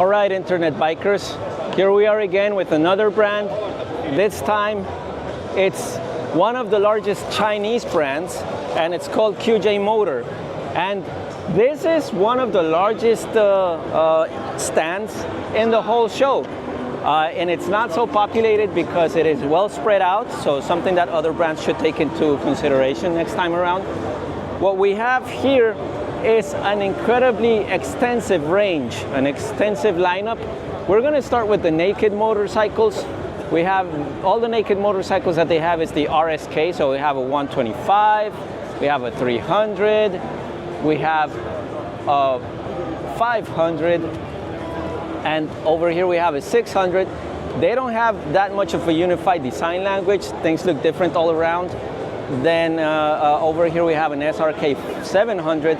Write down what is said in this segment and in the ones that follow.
All right, internet bikers, here we are again with another brand. This time it's one of the largest Chinese brands, and it's called QJMotor. And this is one of the largest stands in the whole show. And it's not so populated because it is well spread out, so something that other brands should take into consideration next time around. What we have here is an incredibly extensive range, an extensive lineup. We're going to start with the naked motorcycles. We have all the naked motorcycles that they have is the RSK, so we have a 125, we have a 300, we have a 500, and over here we have a 600. They don't have that much of a unified design language. Things look different all around. Then over here we have an SRK 700,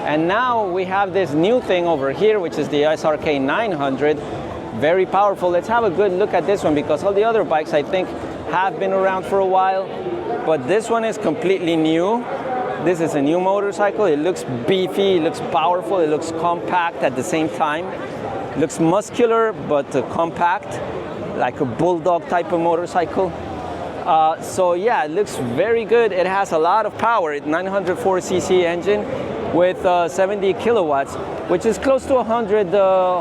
and now we have this new thing over here, which is the SRK 900. Very powerful. Let's have a good look at this one, because all the other bikes I think have been around for a while, but this one is completely new. This is a new motorcycle. It looks beefy, it looks powerful, it looks compact at the same time. It looks muscular but compact, like a bulldog type of motorcycle. So yeah, it looks very good. It has a lot of power. It's 904cc engine with 70 kilowatts, which is close to 100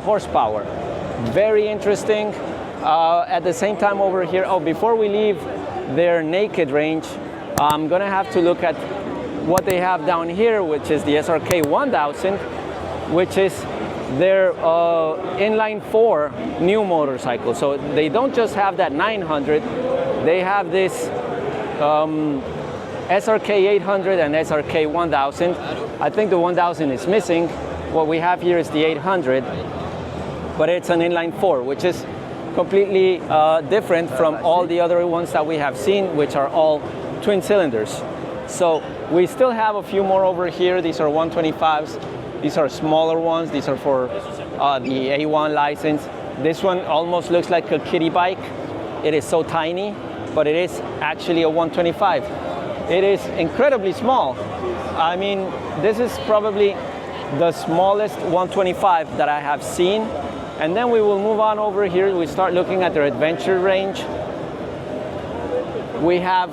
horsepower. Very interesting. At the same time over here, before we leave their naked range, I'm gonna have to look at what they have down here, which is the SRK 1000, which is their inline 4 new motorcycle. So they don't just have that 900, they have this SRK 800 and SRK 1000. I think the 1000 is missing. What we have here is the 800, but it's an inline 4, which is completely different from all the other ones that we have seen, which are all twin cylinders. So we still have a few more over here. These are 125s. These are smaller ones. These are for the A1 license. This one almost looks like a kiddie bike. It is so tiny, but it is actually a 125. It is incredibly small. I mean, this is probably the smallest 125 that I have seen. And then we will move on over here. We start looking at their adventure range. We have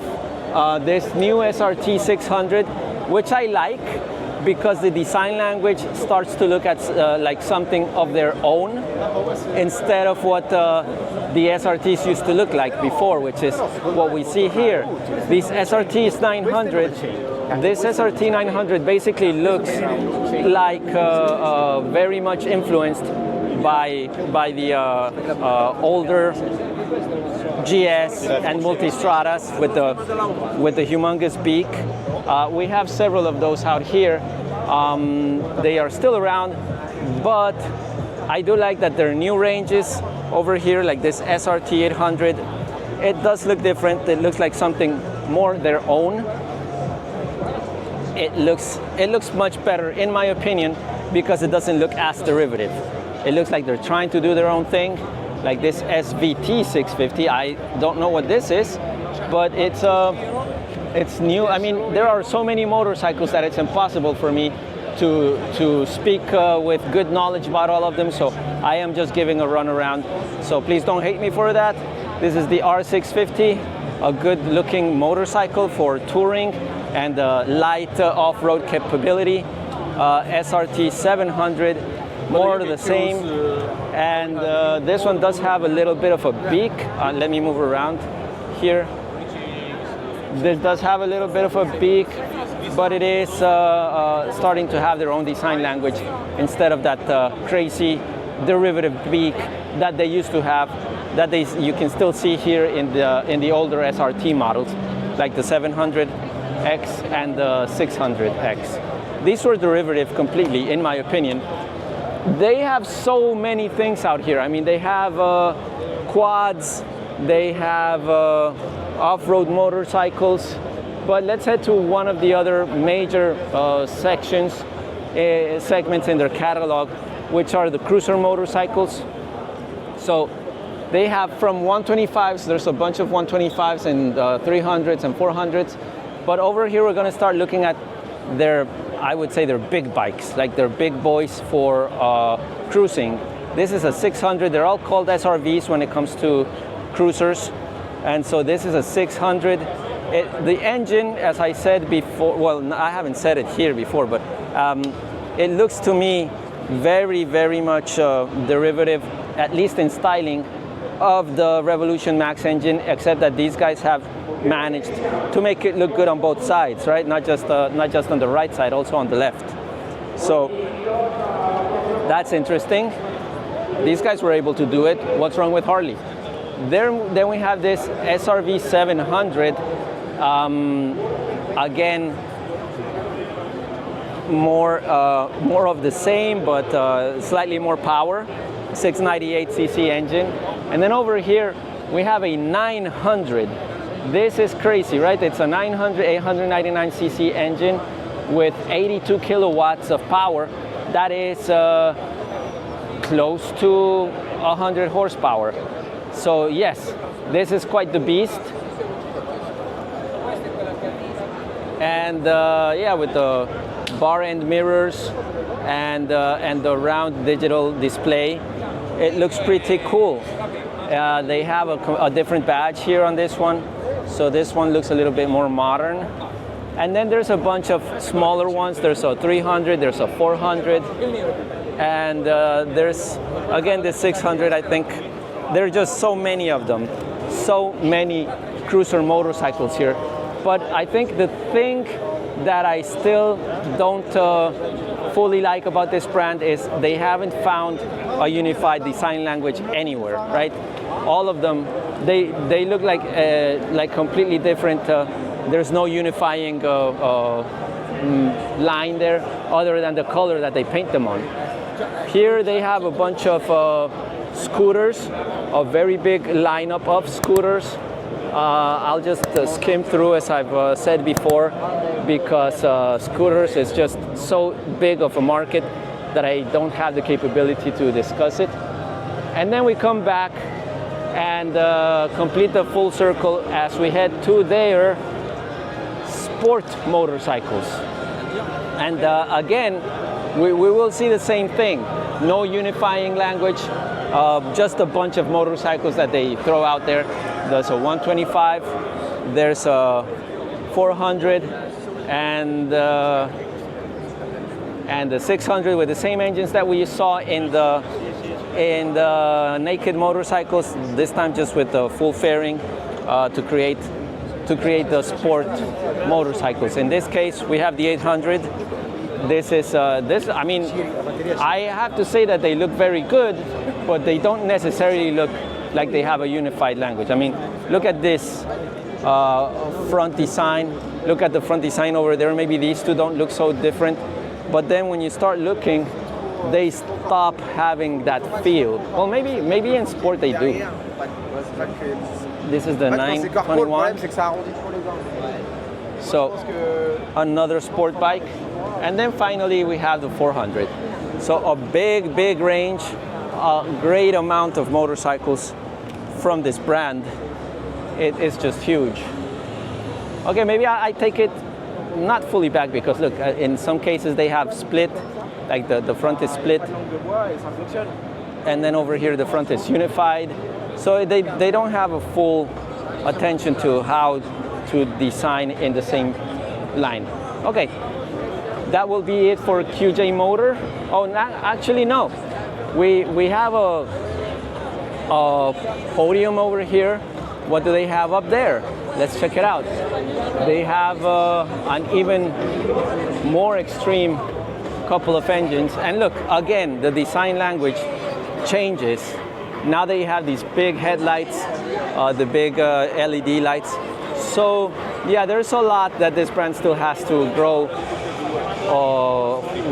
this new SRT 600, which I like because the design language starts to look at like something of their own instead of what the SRTs used to look like before, which is what we see here. This SRT 900, this SRT 900 basically looks like very much influenced by the older GS and Multistradas with the humongous beak. We have several of those out here. They are still around, but I do like that there are new ranges over here, like this SRT 800. It does look different. It looks like something more their own. It looks much better, in my opinion, because it doesn't look as derivative. It looks like they're trying to do their own thing, like this SVT 650. I don't know what this is, but it's new. I mean, there are so many motorcycles that it's impossible for me to speak with good knowledge about all of them, so I am just giving a run around. So please don't hate me for that. This is the R650, a good looking motorcycle for touring and light off-road capability. SRT 700, more of the same. And this one does have a little bit of a beak. Let me move around here. This does have a little bit of a beak, but it is starting to have their own design language instead of that crazy derivative beak that they used to have, that you can still see here in the older SRT models, like the 700X and the 600X. These were derivative completely, in my opinion. They have so many things out here. I mean, they have quads, they have off-road motorcycles, but let's head to one of the other major segments in their catalog, which are the cruiser motorcycles. So they have from 125s, there's a bunch of 125s and 300s and 400s, but over here we're going to start looking at their, I would say, their big bikes, like their big boys for cruising. This is a 600. They're all called SRVs when it comes to cruisers. And so this is a 600. The engine, as I said before, well, I haven't said it here before, but it looks to me very, very much derivative, at least in styling, of the Revolution Max engine, except that these guys have managed to make it look good on both sides, right? Not just on the right side, also on the left. So that's interesting. These guys were able to do it. What's wrong with Harley? Then we have this SRV 700. Again, more of the same, but slightly more power. 698cc engine. And then over here we have a 900. This is crazy, right? It's a 900 899cc engine with 82 kilowatts of power. That is close to 100 horsepower. So yes, this is quite the beast. And yeah, with the bar end mirrors and the round digital display, it looks pretty cool. They have a different badge here on this one, so this one looks a little bit more modern. And then there's a bunch of smaller ones. There's a 300, there's a 400, and there's again the 600. I think there are just so many of them, so many cruiser motorcycles here. But I think the thing that I still don't fully like about this brand is they haven't found a unified design language anywhere, right? All of them, they look like completely different. There's no unifying line there other than the color that they paint them on. Here they have a bunch of scooters, a very big lineup of scooters. I'll just skim through, as I've said before, because scooters is just so big of a market that I don't have the capability to discuss it. And then we come back and complete the full circle as we head to their sport motorcycles. And again, we will see the same thing. No unifying language, just a bunch of motorcycles that they throw out there. There's a 125, there's a 400, and the 600 with the same engines that we saw in the naked motorcycles. This time just with the full fairing to create the sport motorcycles. In this case, we have the 800. This is this. I mean, I have to say that they look very good, but they don't necessarily look like they have a unified language. I mean, look at this front design. Look at the front design over there. Maybe these two don't look so different, but then when you start looking, they stop having that feel. Well, maybe in sport they do. This is the 921. So another sport bike. And then finally we have the 400. So a big range, a great amount of motorcycles from this brand. It is just huge. Okay, maybe I take it not fully back, because look, in some cases they have split, like the front is split. And then over here the front is unified. So they don't have a full attention to how to design in the same line. Okay, that will be it for QJMotor. Oh, actually no. We have a Podium over here. What do they have up there? Let's check it out. They have an even more extreme couple of engines. And look, again, the design language changes. Now they have these big headlights, the big LED lights. So yeah, there's a lot that this brand still has to grow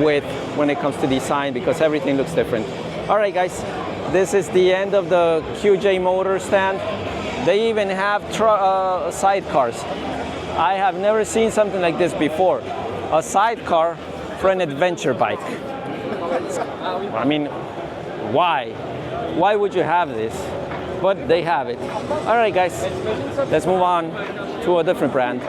with when it comes to design, because everything looks different. All right, guys, this is the end of the QJMotor stand. They even have sidecars. I have never seen something like this before. A sidecar for an adventure bike. I mean, why? Why would you have this? But they have it. All right, guys, let's move on to a different brand.